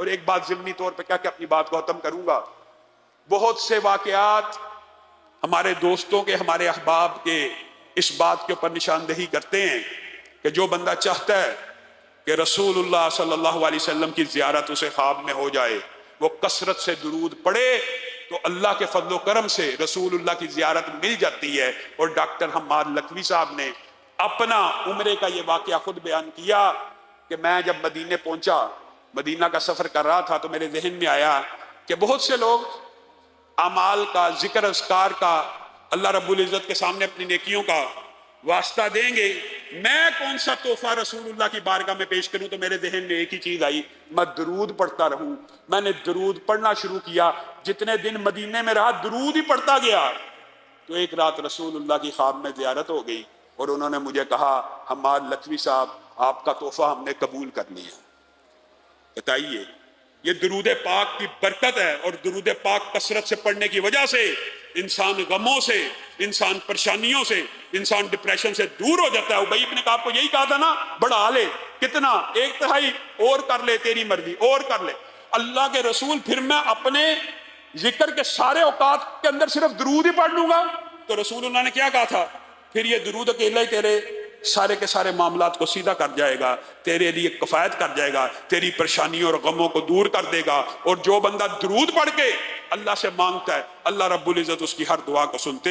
اور ایک بات ضمنی طور پہ کیا کہ اپنی بات کو ختم کروں گا، بہت سے واقعات ہمارے دوستوں کے، ہمارے احباب کے اس بات کے اوپر نشاندہی کرتے ہیں کہ جو بندہ چاہتا ہے کہ رسول اللہ صلی اللہ علیہ وسلم کی زیارت اسے خواب میں ہو جائے، وہ کثرت سے درود پڑھے تو اللہ کے فضل و کرم سے رسول اللہ کی زیارت مل جاتی ہے۔ اور ڈاکٹر حماد لکھوی صاحب نے اپنا عمرے کا یہ واقعہ خود بیان کیا کہ میں جب مدینے پہنچا، مدینہ کا سفر کر رہا تھا، تو میرے ذہن میں آیا کہ بہت سے لوگ اعمال کا، ذکر اذکار کا، اللہ رب العزت کے سامنے اپنی نیکیوں کا واسطہ دیں گے، میں کون سا تحفہ رسول اللہ کی بارگاہ میں پیش کروں؟ تو میرے ذہن میں ایک ہی چیز آئی، میں درود پڑھتا رہوں۔ میں نے درود پڑھنا شروع کیا، جتنے دن مدینے میں رہا درود ہی پڑھتا گیا۔ تو ایک رات رسول اللہ کی خواب میں زیارت ہو گئی اور انہوں نے مجھے کہا، حماد لکھوی صاحب آپ کا تحفہ ہم نے قبول کر لیا۔ بتائیے، یہ درود پاک کی برکت ہے، اور درود پاک کثرت سے پڑھنے کی وجہ سے انسان غموں سے، انسان پریشانیوں سے، انسان ڈپریشن سے دور ہو جاتا ہے۔ ابی ابن کعب کو یہی کہا تھا نا، بڑھا لے، کتنا؟ 1/3 اور کر لے، تیری مرضی، اور کر لے۔ اللہ کے رسول، پھر میں اپنے ذکر کے سارے اوقات کے اندر صرف درود ہی پڑھ لوں گا؟ تو رسول اللہ نے کیا کہا تھا؟ پھر یہ درود اکیلا ہی تیرے سارے کے سارے معاملات کو سیدھا کر جائے گا، تیرے لیے کفایت کر جائے گا، تیری پریشانیوں اور غموں کو دور کر دے گا۔ اور جو بندہ درود پڑھ کے اللہ سے مانگتا ہے، اللہ رب العزت اس کی ہر دعا کو سنتے